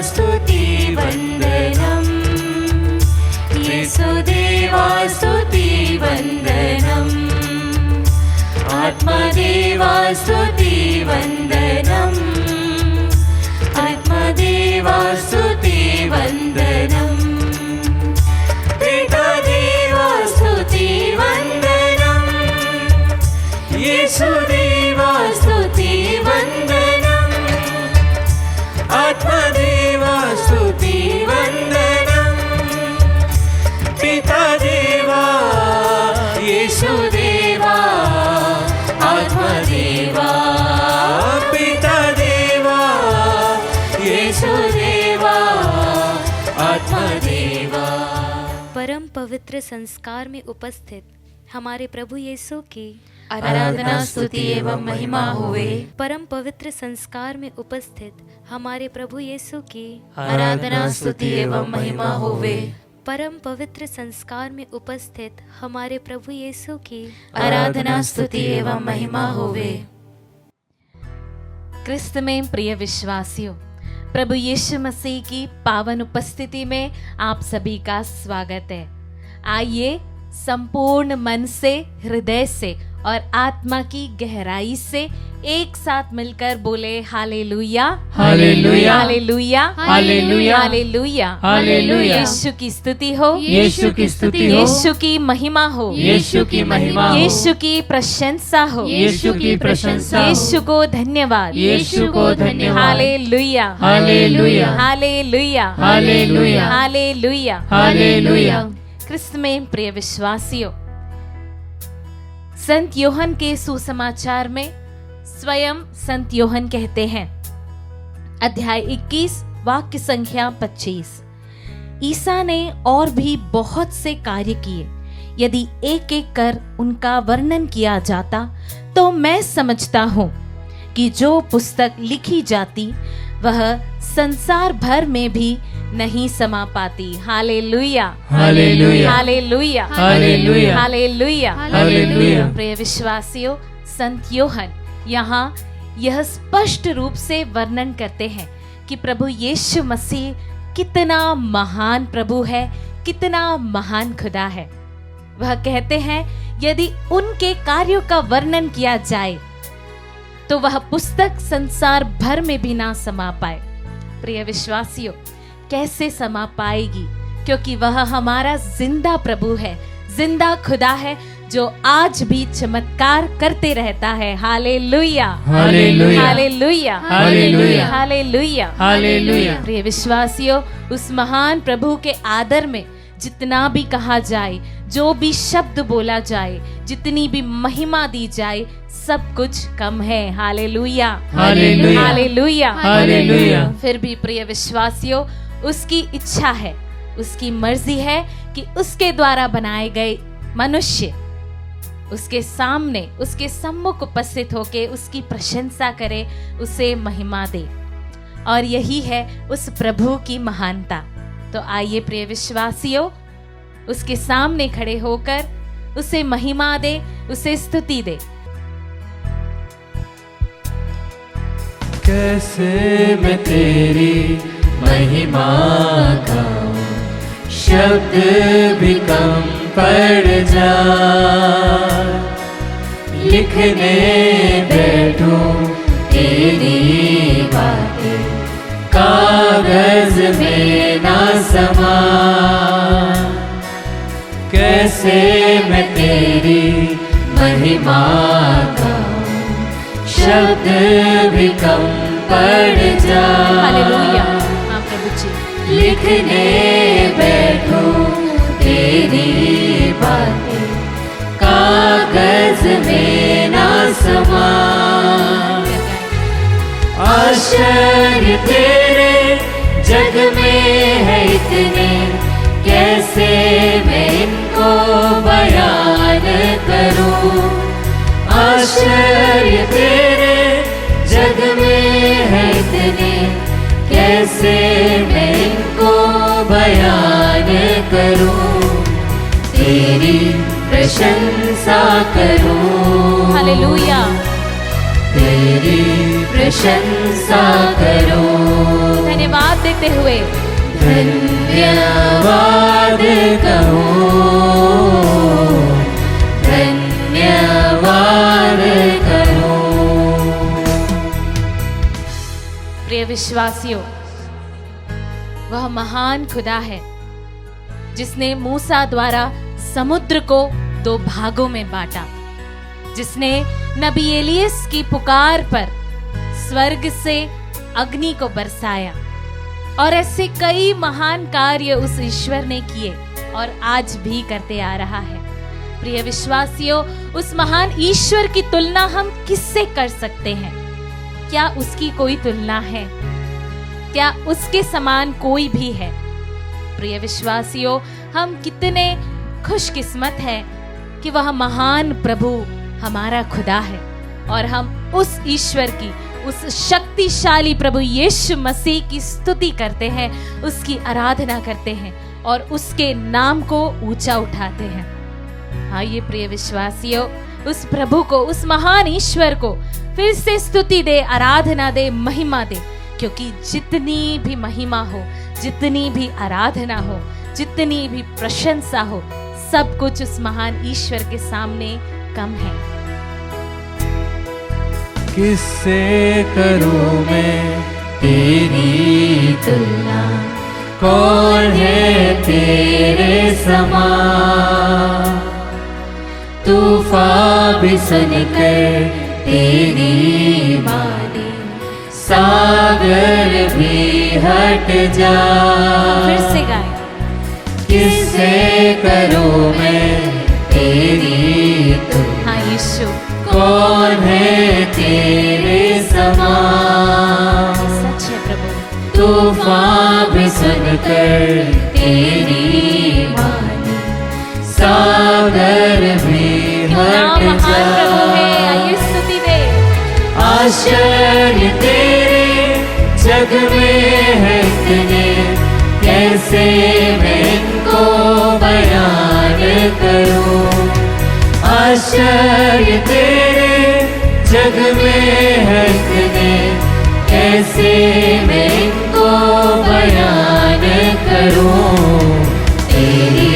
स्तुति वन्दनं येसुदेवा स्तुति वन्दनम् आत्मदेवा स्तुति वन्दनम् आत्मदेवा स्तुति वन्दनम् पितादेवा स्तुति वन्दनम् येसुदेवा स्तुति वन्दनम् आत्मदेवा स्तुति वन्दनम् पितादेवा येसुदेवा आत्मदेवा पितादेवा येसुदेवा आत्मदेवा। परम पवित्र संस्कार में उपस्थित हमारे प्रभु यीशु की आराधना स्तुति एवं महिमा होवे। परम पवित्र संस्कार में उपस्थित हमारे प्रभु यीशु की आराधना स्तुति एवं महिमा होवे। परम पवित्र संस्कार में उपस्थित हमारे प्रभु यीशु की आराधना स्तुति एवं महिमा होवे। क्रिस्त में प्रिय विश्वासियों, प्रभु यीशु मसीह की पावन उपस्थिति में आप सभी का स्वागत है। आइए संपूर्ण मन से, हृदय से और आत्मा की गहराई से एक साथ मिलकर बोले hallelujah hallelujah hallelujah hallelujah hallelujah hallelujah. यीशु की स्तुति हो, यीशु की स्तुति हो, यीशु की महिमा हो, यीशु की महिमा हो, यीशु की प्रशंसा हो, यीशु की प्रशंसा हो, यीशु को धन्यवाद, यीशु को धन्यवाद। Hallelujah hallelujah hallelujah hallelujah hallelujah hallelujah. क्रिस्त में प्रिय विश्वासियों, संत योहन के सुसमाचार में स्वयं संत योहन कहते हैं, अध्याय 21 वाक्य संख्या 25, ईसा ने और भी बहुत से कार्य किए। यदि एक एक कर उनका वर्णन किया जाता तो मैं समझता हूँ कि जो पुस्तक लिखी जाती वह संसार भर में भी नहीं समा पाती। Hallelujah hallelujah hallelujah hallelujah hallelujah hallelujah. प्रिय विश्वासियों, संत योहन यहाँ यह स्पष्ट रूप से वर्णन करते हैं कि प्रभु यीशु मसीह कितना महान प्रभु है, कितना महान खुदा है। वह कहते हैं यदि उनके कार्यों का वर्णन किया जाए तो वह पुस्तक संसार भर में भी ना समा पाए। प्रिय विश्वासियों, कैसे समा पाएगी? क्योंकि वह हमारा जिंदा प्रभु है, जिंदा खुदा है जो आज भी चमत्कार करते रहता है। Hallelujah hallelujah hallelujah hallelujah hallelujah hallelujah. प्रिय विश्वासियों, उस महान प्रभु के आदर में जितना भी कहा जाए, जो भी शब्द बोला जाए, जितनी भी महिमा दी जाए, सब कुछ कम है। Hallelujah hallelujah hallelujah hallelujah. फिर भी प्रिय विश्वासियों, उसकी इच्छा है, उसकी मर्जी है कि उसके द्वारा बनाए गए मनुष्य उसके सामने, उसके सम्मुख उपस्थित होके उसकी प्रशंसा करे, उसे महिमा दे। और यही है उस प्रभु की महानता। तो आइए प्रिय विश्वासियों, उसके सामने खड़े होकर उसे महिमा दे, उसे स्तुति दे। कैसे मैं तेरी महिमा गाऊं, शब्द भी कम पड़ जाए। लिखने बैठूं तेरी बातें, कागज में ना समा। कैसे मैं तेरी महिमा गाऊं, शब्द भी कम पड़ जाए। हालेलुया। हाँ प्रभु जी। लिखने बैठूं तेरी बातें, कागज में ना समा। आश्चर्य तेरे जग में है इतने, कैसे मैं इनको बयान करूं। आश्चर्य तेरे जग में है इतने, कैसे मैं इनको बयान करूं। तेरी प्रशंसा करूं। हालेलुया। तेरी प्रशंसा करूं। धन्यवाद देते हुए धन्यवाद कहूं, धन्यवाद करूं। प्रिय विश्वासियों, वह महान खुदा है जिसने मूसा द्वारा समुद्र को 2 भागों में बांटा, जिसने नबी एलियस की पुकार पर स्वर्ग से अग्नि को बरसाया, और ऐसे कई महान कार्य उस ईश्वर ने किए और आज भी करते आ रहा है। प्रिय विश्वासियों, उस महान ईश्वर की तुलना हम किससे कर सकते हैं? क्या उसकी कोई तुलना है? क्या उसके समान कोई भी है? प्रिय विश्वासियों, हम कितने खुशकिस्मत हैं कि वह महान प्रभु हमारा खुदा है और हम उस ईश्वर की, उस शक्तिशाली प्रभु यीशु मसीह की स्तुति करते हैं, उसकी आराधना करते हैं और उसके नाम को ऊंचा उठाते हैं। आइए प्रिय विश्वासियों, उस प्रभु को, उस महान ईश्वर को फिर से स्तुति दे, आराधना दे, महिमा दे, क्योंकि जितनी भी महिमा हो, जितनी भी आराधना हो, जितनी भी प्रशंसा हो, सब कुछ उस महान ईश्वर के सामने कम है। किससे करूं मैं तेरी तुलना, कौन है तेरे समान। तूफान भी सुनकर तेरी वाणी, सागर भी हट जा। फिर से गाएं। किससे करूं मैं तेरी तुलना, हाँ यीशु, कौन है तेरे समान। सच है प्रभु। तूफान भी सुनकर तेरी वाणी, सागर भी हट महान जा। प्रभु है, आइए स्तुति दे। आश्चर्य तेरे जग में है इतने, कैसे मैं इनको बयान करूं। आश्चर्य तेरे जग में है इतने, कैसे मैं इनको बयान करूं। तेरी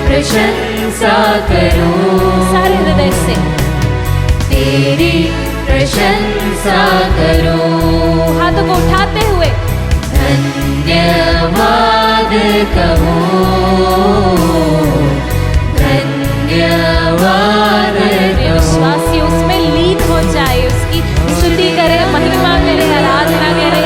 प्रशंसा करूं सारे हृदय से। तेरी प्रशंसा करूं। हाथों को उठाते हुए धन्यवाद कहूं, धन्यवाद विश्वासी उसमें लीन हो जाए, उसकी स्तुति करे, महिमा करे, आराधना करे,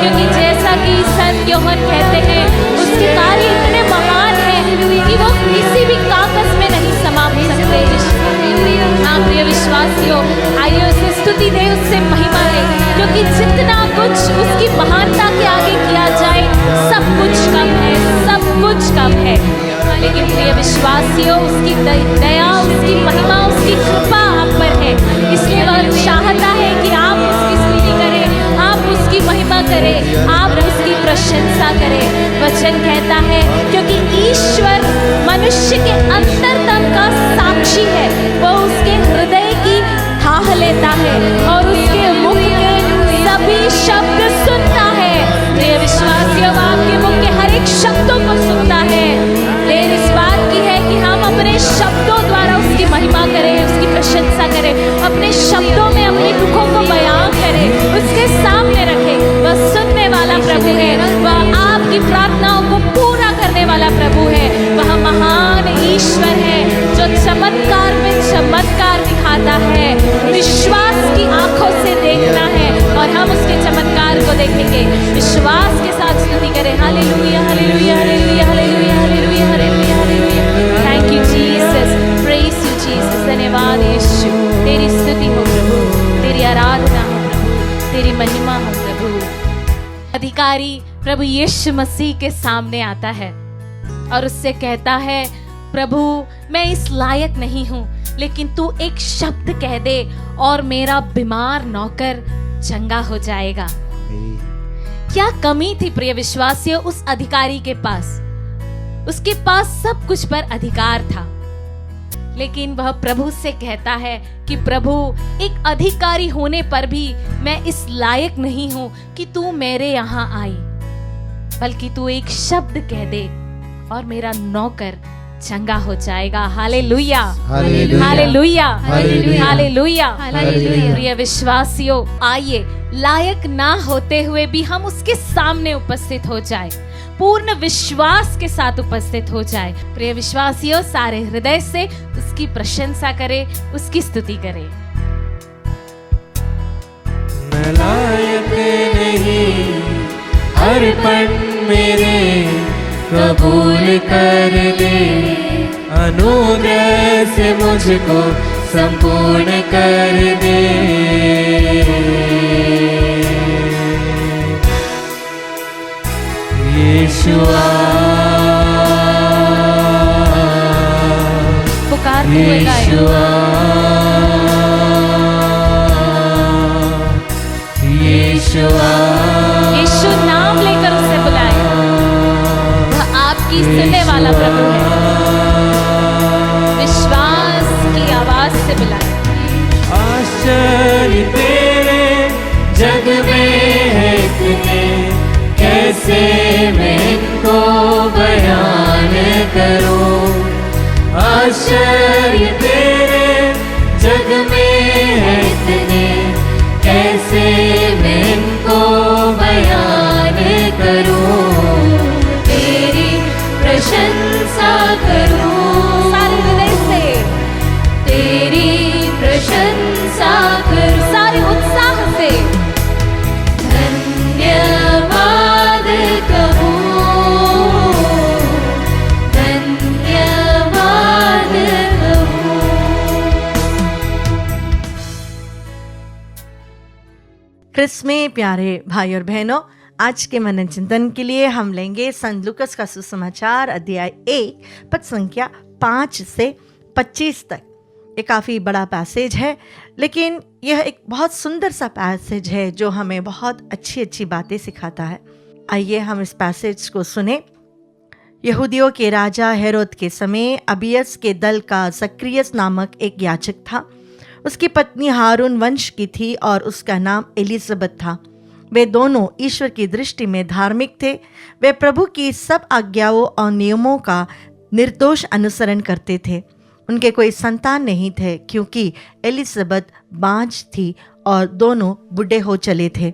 क्योंकि जैसा कि संत यूहन्ना कहते हैं, उसके कार्य इतने महान हैं कि वो किसी भी कागज में नहीं समा सकते। हाँ प्रिय विश्वासियों, आइए उसे स्तुति दे, उससे महिमा ले, क्योंकि जितना कुछ उसकी महानता के आगे किया जाए, सब कुछ कम है, सब कुछ कम है। लेकिन प्रिय विश्वासियों, उसकी दया, उसकी महिमा, उसकी कृपा आप पर है, इसलिए वह चाहता है कि आप उसकी स्तुति करें, आप उसकी महिमा करें, आप उसकी प्रशंसा करें। वचन कहता है, क्योंकि ईश्वर मनुष्य के अंतरतम का साक्षी है, वो उसके हृदय की थाह लेता है और उसके मुख के सभी शब्द सुनता है। प्रिय विश्वासियों, आपके मुख के हर एक शब्दों को सुनता है। देर इस बात की है कि हम अपने शब्दों द्वारा उसकी महिमा करें, उसकी प्रशंसा करें, अपने शब्दों में अपने दुखों को बयां करें, उसके सामने रखें। वह सुनने वाला प्रभु है, वह आपकी प्रार्थनाओं को पूरा करने वाला प्रभु है। वह महान ईश्वर है जो चमत्कार में चमत्कार दिखाता है। विश्वास की आंखों से देखना है और हम उसके चमत्कार को देखेंगे। विश्वास के साथ स्तुति करें। Hallelujah, hallelujah, hallelujah, hallelujah, hallelujah, hallelujah, hallelujah. Thank you Jesus, praise you Jesus. धन्यवाद यीशु, तेरी स्तुति हो प्रभु, तेरी आराधना हो प्रभु, तेरी महिमा हो प्रभु। अधिकारी प्रभु यीशु मसीह के सामने आता है और उससे कहता है, प्रभु मैं इस लायक नहीं हूं, लेकिन तू एक शब्द कह दे और मेरा बीमार नौकर चंगा हो जाएगा। क्या कमी थी प्रिय विश्वासियों उस अधिकारी के पास? उसके पास सब कुछ पर अधिकार था, लेकिन वह प्रभु से कहता है कि प्रभु, एक अधिकारी होने पर भी मैं इस लायक नहीं हूं कि तू मेरे यहाँ आई, बल्कि तू एक शब्द कह दे और मेरा नौकर चंगा हो जाएगा। Hallelujah, hallelujah, hallelujah, hallelujah, hallelujah, hallelujah. प्रिय विश्वासियों, आइए लायक ना होते हुए भी हम उसके सामने उपस्थित हो जाए, पूर्ण विश्वास के साथ उपस्थित हो जाए। प्रिय विश्वासियों, सारे हृदय से उसकी प्रशंसा करें, उसकी स्तुति करें। मैं लायक नहीं, अर्पण मेरे कबूल कर दे, अनुग्रह से मुझको संपूर्ण कर दे। यीशुआ, पुकारते हुए गाएं। यीशुआ, यीशुआ, यीशु नाम लेकर उसे बुलाए, वह आपकी सुनने वाला प्रभु है। विश्वास की आवाज से बुलाए। आश्चर्य तेरे जग में है इतने, कैसे मैं इनको बयान करूं। आश्चर्य तेरे जग में है इतने, कैसे मैं इनको बयान करूं। तेरी प्रशंसा करूं सारे हृदय से, तेरी प्रशंसा करूं सारे उत्साह से। धन्यवाद कहूं, धन्यवाद कहूं। क्रिस में प्यारे भाई और बहनों, आज के मनन चिंतन के लिए हम लेंगे संत लूकास का सुसमाचार अध्याय 1 पद संख्या 5 से 25 तक। ये काफ़ी बड़ा पैसेज है, लेकिन यह एक बहुत सुंदर सा पैसेज है जो हमें बहुत अच्छी अच्छी बातें सिखाता है। आइए हम इस पैसेज को सुने। यहूदियों के राजा हेरोद के समय अबियस के दल का जक्रियस नामक एक याजक था। उसकी पत्नी हारून वंश की थी और उसका नाम एलिजबेथ था। वे दोनों ईश्वर की दृष्टि में धार्मिक थे। वे प्रभु की सब आज्ञाओं और नियमों का निर्दोष अनुसरण करते थे। उनके कोई संतान नहीं थे क्योंकि एलिजबेथ बांझ थी और दोनों बूढ़े हो चले थे।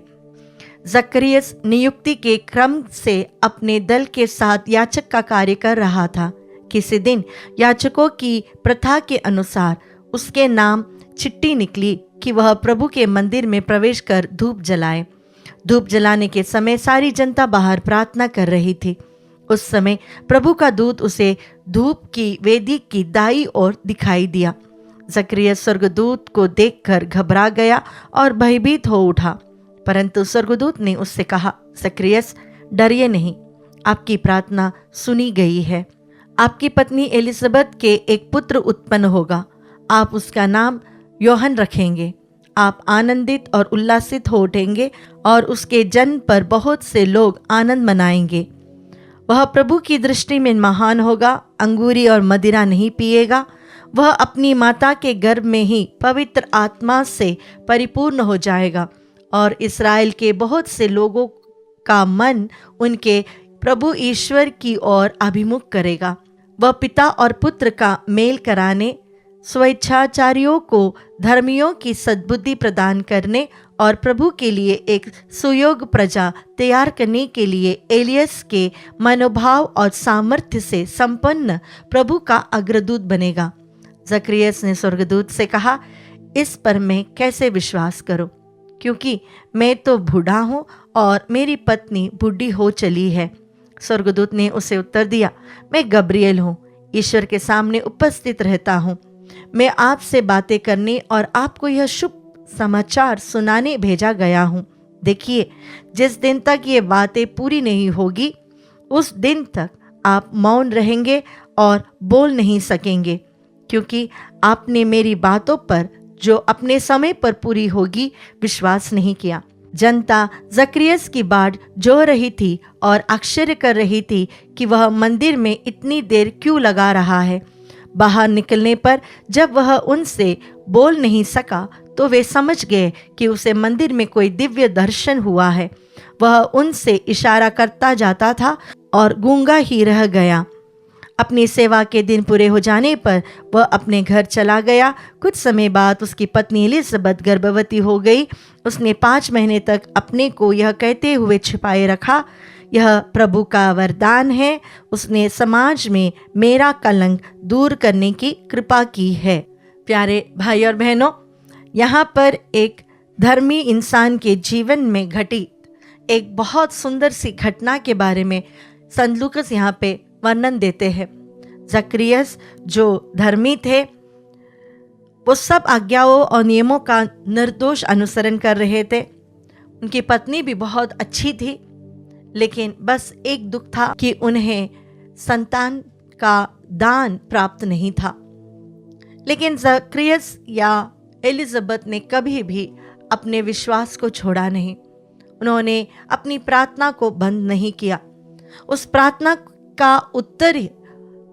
जक्रियस नियुक्ति के क्रम से अपने दल के साथ याचक का कार्य कर रहा था। किसी दिन याचकों की प्रथा के अनुसार उसके नाम चिट्ठी निकली कि वह प्रभु के मंदिर में प्रवेश कर धूप जलाए। धूप जलाने के समय सारी जनता बाहर प्रार्थना कर रही थी। उस समय प्रभु का दूत उसे धूप की वेदी की दाईं ओर दिखाई दिया। जक्रियस स्वर्गदूत को देखकर घबरा गया और भयभीत हो उठा, परंतु स्वर्गदूत ने उससे कहा, जक्रियस डरिए नहीं, आपकी प्रार्थना सुनी गई है। आपकी पत्नी एलिजबेथ के एक पुत्र उत्पन्न होगा, आप उसका नाम योहन रखेंगे। आप आनंदित और उल्लासित हो उठेंगे और उसके जन्म पर बहुत से लोग आनंद मनाएंगे। वह प्रभु की दृष्टि में महान होगा, अंगूरी और मदिरा नहीं पिएगा। वह अपनी माता के गर्भ में ही पवित्र आत्मा से परिपूर्ण हो जाएगा और इस्राएल के बहुत से लोगों का मन उनके प्रभु ईश्वर की ओर अभिमुख करेगा। वह पिता और पुत्र का मेल कराने, स्वेच्छाचारियों को धर्मियों की सद्बुद्धि प्रदान करने और प्रभु के लिए एक सुयोग्य प्रजा तैयार करने के लिए एलियस के मनोभाव और सामर्थ्य से संपन्न प्रभु का अग्रदूत बनेगा। जक्रियस ने स्वर्गदूत से कहा, इस पर मैं कैसे विश्वास करूं, क्योंकि मैं तो बूढ़ा हूं और मेरी पत्नी बूढ़ी हो चली है। स्वर्गदूत ने उसे उत्तर दिया, मैं गब्रिएल हूं, ईश्वर के सामने उपस्थित रहता हूं। मैं आपसे बातें करने और आपको यह शुभ समाचार सुनाने भेजा गया हूँ। देखिए, जिस दिन तक ये बातें पूरी नहीं होगी उस दिन तक आप मौन रहेंगे और बोल नहीं सकेंगे, क्योंकि आपने मेरी बातों पर जो अपने समय पर पूरी होगी विश्वास नहीं किया। जनता जक्रियस की बाट जो रही थी और आश्चर्य कर रही थी कि वह मंदिर में इतनी देर क्यों लगा रहा है। बाहर निकलने पर जब वह उनसे बोल नहीं सका तो वे समझ गए कि उसे मंदिर में कोई दिव्य दर्शन हुआ है। वह उनसे इशारा करता जाता था और गूंगा ही रह गया। अपनी सेवा के दिन पूरे हो जाने पर वह अपने घर चला गया। कुछ समय बाद उसकी पत्नी एलिजाबेथ गर्भवती हो गई। उसने 5 महीने तक अपने को यह कहते हुए छिपाए रखा, यह प्रभु का वरदान है, उसने समाज में मेरा कलंक दूर करने की कृपा की है। प्यारे भाई और बहनों, यहाँ पर एक धर्मी इंसान के जीवन में घटित एक बहुत सुंदर सी घटना के बारे में संत लूकास यहाँ पे वर्णन देते हैं। जकरियस जो धर्मी थे, वो सब आज्ञाओं और नियमों का निर्दोष अनुसरण कर रहे थे। उनकी पत्नी भी बहुत अच्छी थी, लेकिन बस एक दुख था कि उन्हें संतान का दान प्राप्त नहीं था। लेकिन जकरियस या एलिजाबेथ ने कभी भी अपने विश्वास को छोड़ा नहीं। उन्होंने अपनी प्रार्थना को बंद नहीं किया। उस प्रार्थना का उत्तर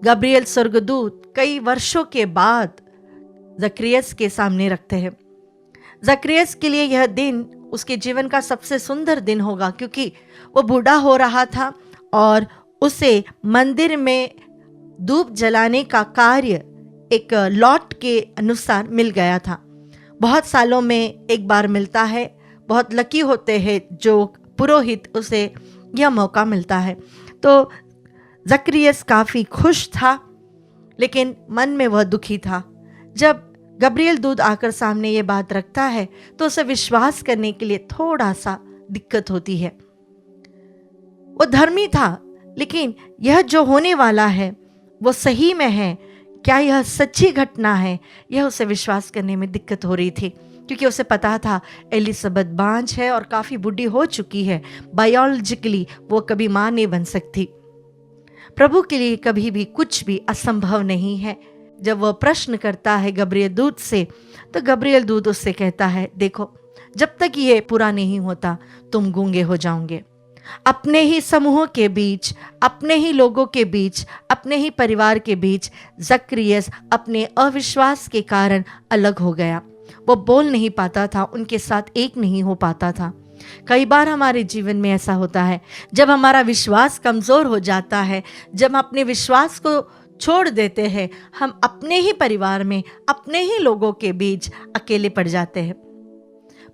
गब्रिएल स्वर्गदूत कई वर्षों के बाद जकरियस के सामने रखते हैं। जकरियस के लिए यह दिन उसके जीवन का सबसे सुंदर दिन होगा, क्योंकि वो बूढ़ा हो रहा था और उसे मंदिर में धूप जलाने का कार्य एक लॉट के अनुसार मिल गया था। बहुत सालों में एक बार मिलता है। बहुत लकी होते हैं जो पुरोहित, उसे यह मौका मिलता है। तो जकरियस काफ़ी खुश था, लेकिन मन में वह दुखी था। जब गब्रिएल दूत आकर सामने ये बात रखता है तो उसे विश्वास करने के लिए थोड़ा सा दिक्कत होती है। वो धर्मी था, लेकिन यह जो होने वाला है वो सही में है, क्या यह सच्ची घटना है, यह उसे विश्वास करने में दिक्कत हो रही थी। क्योंकि उसे पता था एलिजाबेथ बांझ है और काफ़ी बूढ़ी हो चुकी है। बायोलॉजिकली वो कभी माँ नहीं बन सकती। प्रभु के लिए कभी भी कुछ भी असंभव नहीं है। जब वह प्रश्न करता है गब्रिएल दूत से, तो गब्रिएल दूत उससे कहता है, देखो, जब तक ये पूरा नहीं होता तुम गूंगे हो जाओगे। अपने ही समूहों के बीच, अपने ही लोगों के बीच, अपने ही परिवार के बीच जकरियस अपने अविश्वास के कारण अलग हो गया। वो बोल नहीं पाता था, उनके साथ एक नहीं हो पाता था। कई बार हमारे जीवन में ऐसा होता है, जब हमारा विश्वास कमज़ोर हो जाता है, जब हम अपने विश्वास को छोड़ देते हैं, हम अपने ही परिवार में, अपने ही लोगों के बीच अकेले पड़ जाते हैं।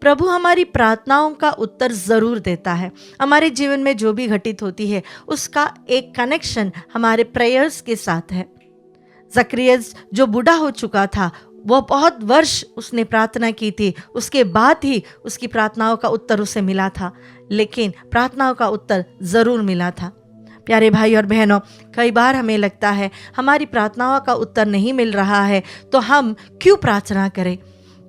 प्रभु हमारी प्रार्थनाओं का उत्तर ज़रूर देता है। हमारे जीवन में जो भी घटित होती है उसका एक कनेक्शन हमारे प्रेयर्स के साथ है। जकरियस जो बूढ़ा हो चुका था, वो बहुत वर्ष उसने प्रार्थना की थी, उसके बाद ही उसकी प्रार्थनाओं का उत्तर उसे मिला था, लेकिन प्रार्थनाओं का उत्तर ज़रूर मिला था। प्यारे भाई और बहनों, कई बार हमें लगता है हमारी प्रार्थनाओं का उत्तर नहीं मिल रहा है, तो हम क्यों प्रार्थना करें,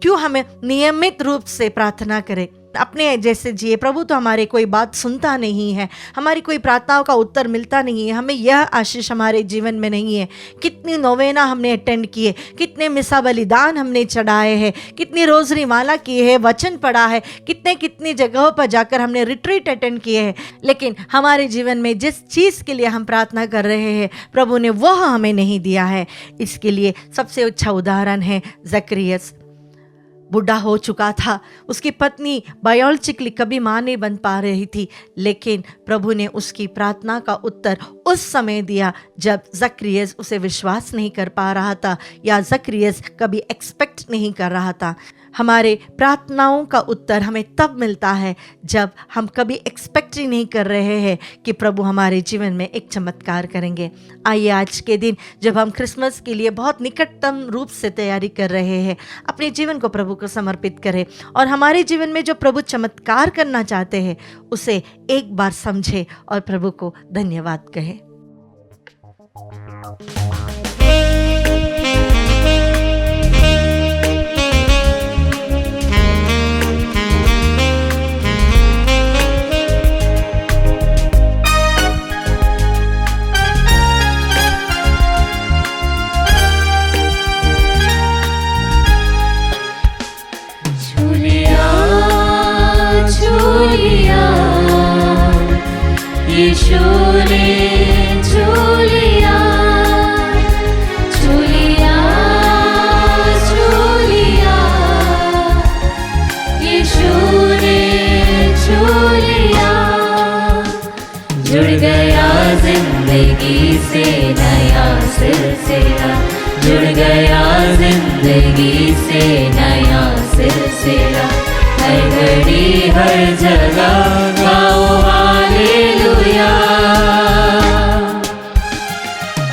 क्यों हमें नियमित रूप से प्रार्थना करें, अपने जैसे जिए। प्रभु तो हमारे कोई बात सुनता नहीं है, हमारी कोई प्रार्थनाओं का उत्तर मिलता नहीं है, हमें यह आशीष हमारे जीवन में नहीं है। कितनी नोवेना हमने अटेंड किए, कितने मिसा बलिदान हमने चढ़ाए हैं, कितनी रोजरी माला की है, वचन पढ़ा है, कितनी जगहों पर जाकर हमने रिट्रीट अटेंड किए हैं, लेकिन हमारे जीवन में जिस चीज़ के लिए हम प्रार्थना कर रहे हैं प्रभु ने वह हमें नहीं दिया है। इसके लिए सबसे अच्छा उदाहरण है जकरियस। बूढ़ा हो चुका था, उसकी पत्नी बायोलॉजिकली कभी माँ नहीं बन पा रही थी, लेकिन प्रभु ने उसकी प्रार्थना का उत्तर उस समय दिया जब जकरियस उसे विश्वास नहीं कर पा रहा था या जकरियस कभी एक्सपेक्ट नहीं कर रहा था। हमारे प्रार्थनाओं का उत्तर हमें तब मिलता है जब हम कभी एक्सपेक्ट ही नहीं कर रहे हैं कि प्रभु हमारे जीवन में एक चमत्कार करेंगे। आइए आज के दिन जब हम क्रिसमस के लिए बहुत निकटतम रूप से तैयारी कर रहे हैं, अपने जीवन को प्रभु को समर्पित करें और हमारे जीवन में जो प्रभु चमत्कार करना चाहते हैं उसे एक बार समझें और प्रभु को धन्यवाद कहें। यीशु ने झूलिया झूलिया गया जिंदगी से नया सिलसिला, जुड़ गया जिंदगी से नया सिलसिला। हर घड़ी हर जगह गाओ hallelujah,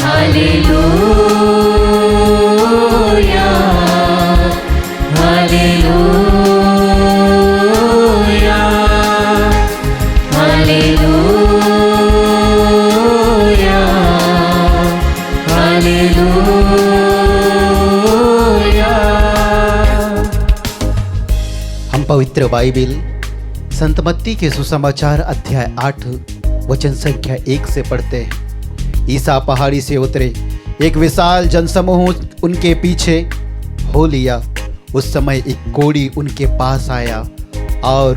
hallelujah, hallelujah, hallelujah, hallelujah. हम पवित्र बाइबिल संत मत्ती के सुसमाचार अध्याय 8 वचन संख्या 1 से पढ़ते हैं। ईसा पहाड़ी से उतरे, एक विशाल जनसमूह उनके पीछे हो लिया। उस समय एक कोढ़ी उनके पास आया और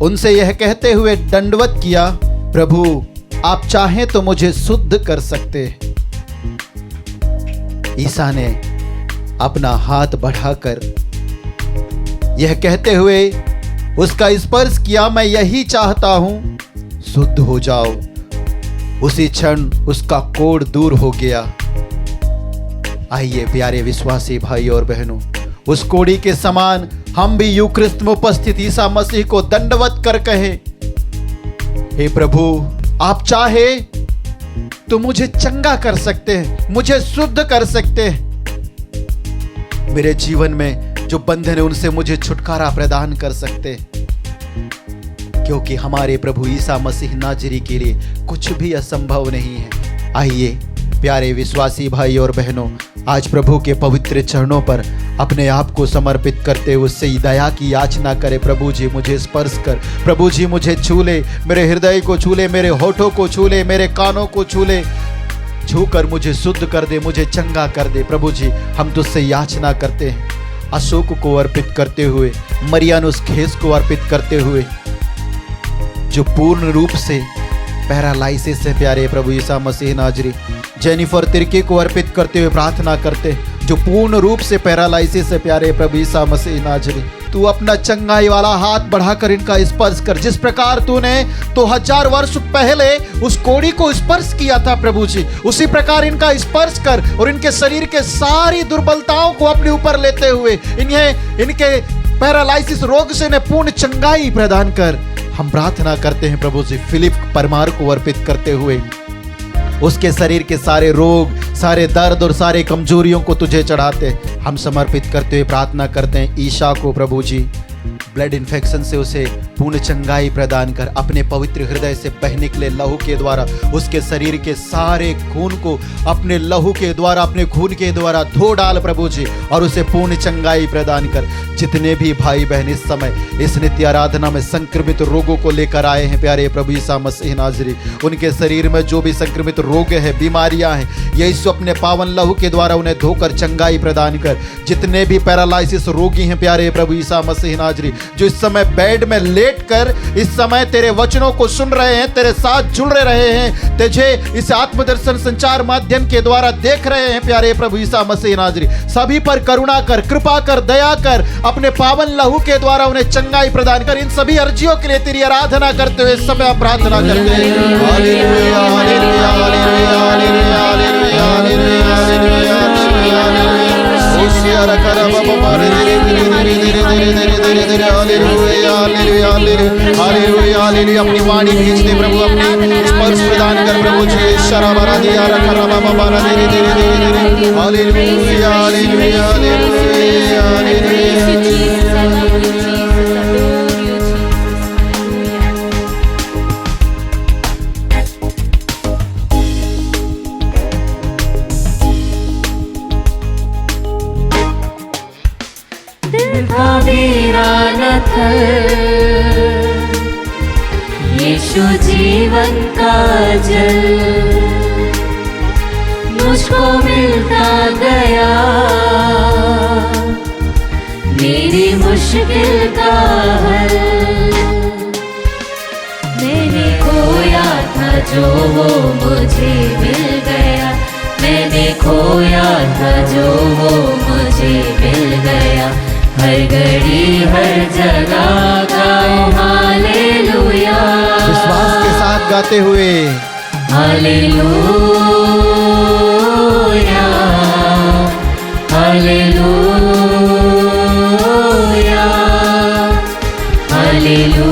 उनसे यह कहते हुए दंडवत किया, प्रभु आप चाहें तो मुझे शुद्ध कर सकते हैं। ईसा ने अपना हाथ बढ़ाकर यह कहते हुए उसका स्पर्श किया, मैं यही चाहता हूं, शुद्ध हो जाओ। उसी क्षण उसका कोढ़ दूर हो गया। आइए प्यारे विश्वासी भाई और बहनों, उस कोढ़ी के समान हम भी यूक्रिस्त में उपस्थित ईसा मसीह को दंडवत कर कहें, हे प्रभु आप चाहे तो मुझे चंगा कर सकते हैं, मुझे शुद्ध कर सकते हैं। मेरे जीवन में जो बंधन है उनसे मुझे छुटकारा प्रदान कर सकते हैं, क्योंकि हमारे प्रभु ईसा मसीह नाजरी के लिए कुछ भी असंभव नहीं है। आइए प्यारे विश्वासी भाई और बहनों, आज प्रभु के पवित्र चरणों पर अपने आप को समर्पित करते हुए उससे दया की याचना करें। प्रभु जी मुझे स्पर्श कर, प्रभु जी मुझे छू ले, मेरे हृदय को छू ले, मेरे होठों को छू ले, मेरे कानों को छू ले, छूकर मुझे शुद्ध कर दे, मुझे चंगा कर दे। प्रभु जी हम तुझसे याचना करते हैं, अशोक को अर्पित करते हुए, मरियानुस खेस को अर्पित करते हुए, जो पूर्ण रूप से पैरालाइसिस से प्यारे प्रभु ईसा मसीह नाजरी, जेनिफर तिर्की को अर्पित करते हुए प्रार्थना करते, जो पूर्ण रूप से पैरालाइसिस से प्यारे प्रभु ईसा मसीह नाजरी, तू अपना चंगाई वाला हाथ बढ़ाकर इनका स्पर्श कर। जिस प्रकार तूने 2000 वर्ष पहले उस कोढ़ी को स्पर्श किया था प्रभु जी, उसी प्रकार इनका स्पर्श कर और इनके शरीर के सारी दुर्बलताओं को अपने ऊपर लेते हुए इनके पैरालाइसिस रोग से इन्हें पूर्ण चंगाई प्रदान कर। हम प्रार्थना करते हैं प्रभु जी, फिलिप परमार को अर्पित करते हुए उसके शरीर के सारे रोग, सारे दर्द और सारे कमजोरियों को तुझे चढ़ाते हम समर्पित करते हुए प्रार्थना करते हैं। ईशा को प्रभु जी ब्लड इन्फेक्शन से उसे पूर्ण चंगाई प्रदान कर, अपने पवित्र हृदय से बह निकले लहू के द्वारा उसके शरीर के सारे खून को अपने लहू के द्वारा, अपने खून के द्वारा धो डाल प्रभु जी, और उसे पूर्ण चंगाई प्रदान कर। जितने भी भाई बहन इस समय इस नित्य आराधना में संक्रमित रोगों को लेकर आए हैं प्यारे प्रभु ईसा मसीह नाजरी, उनके शरीर में जो भी संक्रमित रोग है, बीमारियां हैं, यीशु अपने पावन लहू के द्वारा उन्हें धोकर चंगाई प्रदान कर। जितने भी पैरालाइसिस रोगी हैं प्यारे प्रभु ईसा मसीह नाजरी, जो इस समय बेड में लेट कर इस समय तेरे वचनों को सुन रहे हैं, तेरे साथ जुड़ रहे हैं, तुझे इस आत्मदर्शन संचार माध्यम के द्वारा देख रहे हैं प्यारे प्रभु ईसा मसीह नाजरी, सभी पर करुणा कर, कृपा कर, दया कर, अपने पावन लहू के द्वारा उन्हें चंगाई प्रदान कर। इन सभी अर्जियों के लिए तेरी आराधना करते हुए इस समय आप प्रार्थना करते हैं। Hallelujah, hallelujah, hallelujah, hallelujah, hallelujah, hallelujah, hallelujah. अपनी वाणी भेज दे प्रभु, अपनी स्पर्श प्रदान कर प्रभु जी। शराबरा दिया रखा रबा बाबा धीरे धीरे धीरे धीरे। Hallelujah, hallelujah, hallelujah, hallelujah. यीशु जीवन का जल मुझको मिलता गया, मेरी मुश्किल का हल मैंने खोया था जो वो मुझे मिल गया, मैंने खोया था जो वो मुझे मिल गया। हर घड़ी हर जगह गाओ हालेलुया। विश्वास के साथ गा गाते हुए। Hallelujah hallelujah hallelujah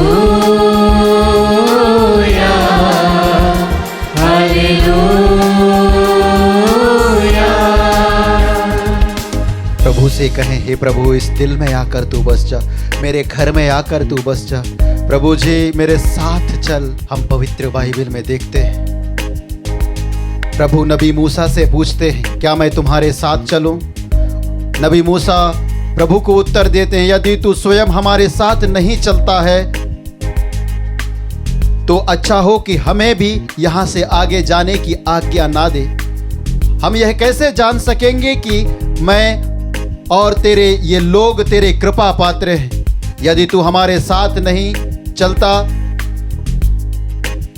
hallelujah. प्रभु से कहें, हे प्रभु इस दिल में आकर तू बस जा, मेरे घर में आकर तू बस जा। प्रभु जी मेरे साथ चल। हम पवित्र बाइबल में देखते हैं प्रभु नबी मूसा से पूछते हैं, क्या मैं तुम्हारे साथ चलूं? नबी मूसा प्रभु को उत्तर देते हैं, यदि तू स्वयं हमारे साथ नहीं चलता है तो अच्छा हो कि हमें भी यहां से आगे जाने की आज्ञा ना दे। हम यह कैसे जान सकेंगे कि मैं और तेरे ये लोग तेरे कृपा पात्र हैं? यदि तू हमारे साथ नहीं चलता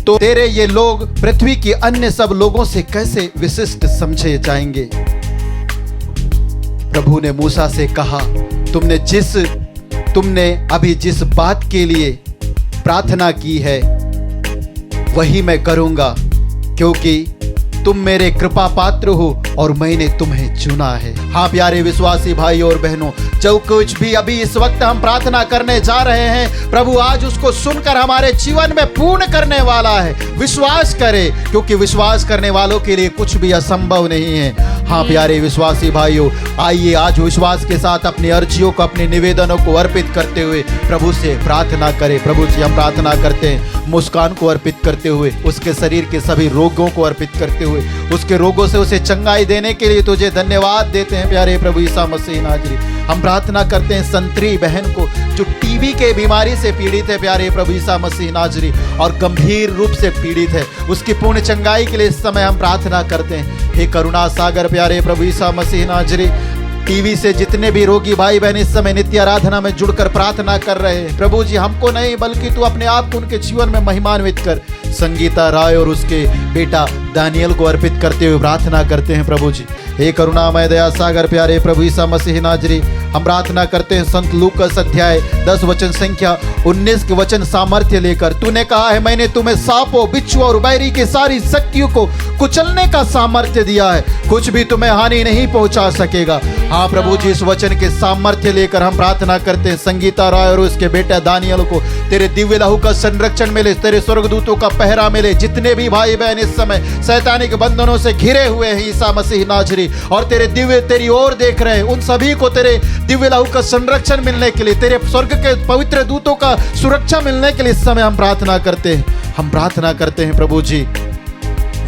तो तेरे ये लोग पृथ्वी के अन्य सब लोगों से कैसे विशिष्ट समझे जाएंगे? प्रभु ने मूसा से कहा, तुमने अभी जिस बात के लिए प्रार्थना की है वही मैं करूंगा, क्योंकि तुम मेरे कृपा पात्र हो और मैंने तुम्हें चुना है। हाँ प्यारे विश्वासी भाई और बहनों, जो कुछ भी अभी इस वक्त हम प्रार्थना करने जा रहे हैं, प्रभु आज उसको सुनकर हमारे जीवन में पूर्ण करने वाला है। विश्वास करें, क्योंकि विश्वास करने वालों के लिए कुछ भी असंभव नहीं है। हाँ प्यारे विश्वासी भाइयों, आइए आज विश्वास के साथ अपनी अर्जियों को, अपने निवेदनों को अर्पित करते हुए प्रभु से प्रार्थना करें। प्रभु से हम प्रार्थना करते हैं, मुस्कान को अर्पित करते हुए, उसके शरीर के सभी रोगों को अर्पित करते हुए, उसके रोगों से उसे चंगाई देने के लिए तुझे धन्यवाद देते हैं प्यारे प्रभु ईसा मसीह नाजरी। हम प्रार्थना करते हैं संतरी बहन को जो टीबी के बीमारी से पीड़ित है प्यारे प्रभु ईसा मसीह नाजरी, और गंभीर रूप से पीड़ित है, उसकी पूर्ण चंगाई के लिए इस समय हम प्रार्थना करते हैं। हे करुणा सागर प्यारे प्रभु ईसा मसीह नाजरी, टीवी से जितने भी रोगी भाई बहन इस समय नित्य आराधना में जुड़कर प्रार्थना कर रहे हैं, प्रभु जी हमको नहीं बल्कि तू अपने आप को उनके जीवन में महिमान्वित कर। संगीता राय और उसके बेटा दानियल को अर्पित करते हुए प्रार्थना करते हैं प्रभु जी। हे करुणामय दया सागर प्यारे प्रभु ईसा मसीह नाजरी, हम प्रार्थना करते हैं संत लूकास अध्याय 10 वचन संख्या 19 के वचन सामर्थ्य लेकर। तूने कहा है, मैंने तुम्हें सांपों, बिच्छुओं और बैरी की सारी शक्तियों को कुचलने का सामर्थ्य दिया है, कुछ भी तुम्हें हानि नहीं पहुंचा सकेगा। हाँ प्रभु जी, इस वचन के सामर्थ्य लेकर हम प्रार्थना करते हैं संगीता राय और उसके बेटा दानियल को तेरे दिव्य लहू का संरक्षण मिले, तेरे स्वर्गदूतों का पहरा मिले। जितने भी भाई बहन इस समय शैतानिक बंधनों से घिरे हुए हैं ईसा मसीह नाजरी और तेरी ओर देख रहे हैं, उन सभी को तेरे दिव्य लहू का संरक्षण मिलने के लिए, तेरे स्वर्ग के पवित्र दूतों का सुरक्षा मिलने के लिए इस समय हम प्रार्थना करते हैं। हम प्रार्थना करते हैं प्रभु जी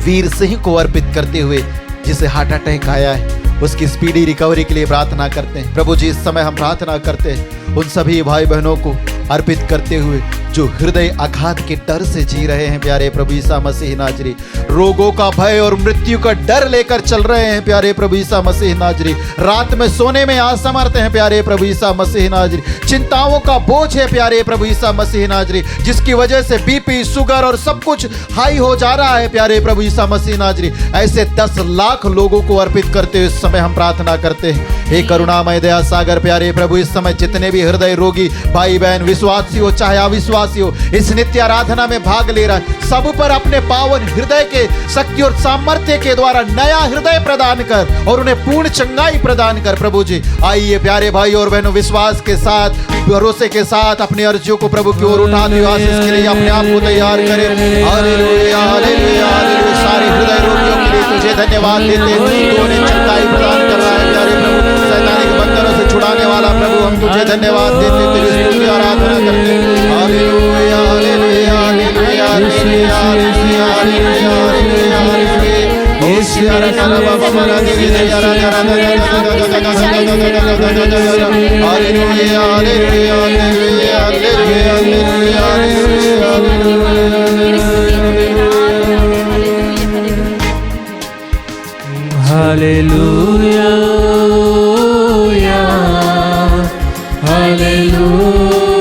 वीर सिंह को अर्पित करते हुए, जिसे हार्ट अटैक आया है, उसकी स्पीडी रिकवरी के लिए प्रार्थना करते हैं। प्रभु जी इस समय हम प्रार्थना करते हैं उन सभी भाई बहनों को अर्पित करते हुए जो हृदय आघात के डर से जी रहे हैं प्यारे प्रभु ईसा मसीह नाजरी, रोगों का भय और मृत्यु का डर लेकर चल रहे हैं प्यारे प्रभु ईसा मसीह नाजरी, रात में सोने में असमर्थ हैं प्यारे प्रभु ईसा मसीह नाजरी, चिंताओं का बोझ है प्यारे प्रभु ईसा मसीह नाजरी, जिसकी वजह से बीपी, शुगर और सब कुछ हाई हो जा रहा है प्यारे प्रभु ईसा मसीह नाजरी। ऐसे 10 लाख लोगों को अर्पित करते हुए इस समय हम प्रार्थना करते हैं। हे करुणामय दया सागर प्यारे प्रभु, इस समय जितने भी हृदय रोगी भाई बहन, विश्वासी हो चाहे अविश्वासी हो, इस नित्य आराधना में भाग ले रहा है, सब पर अपने पावन हृदय के शक्ति और सामर्थ्य के द्वारा नया हृदय प्रदान कर और उन्हें पूर्ण चंगाई प्रदान कर। प्रभु जी आइए प्यारे भाई और बहनों, विश्वास के साथ, भरोसे के साथ अपनी अर्जियों को प्रभु की ओर उठाते हुए आशीष के लिए अपने आप को तैयार करें। Hallelujah hallelujah hallelujah. सारे हृदय रोगियों के लिए तुझे धन्यवाद देते हैं, तू उन्हें चंगाई प्रदान कर रहा है प्यारे प्रभु, शैतानिक बंधनों से छुड़ाने वाला प्रभु, हम तुझे धन्यवाद देते हैं, तेरी स्तुति और आराधना करते हैं। Hallelujah hallelujah hallelujah hallelujah hallelujah hallelujah hallelujah. ओ सियारा नाला बाबा मरा दे दे यारा यारा hallelujah hallelujah hallelujah hallelujah hallelujah hallelujah hallelujah.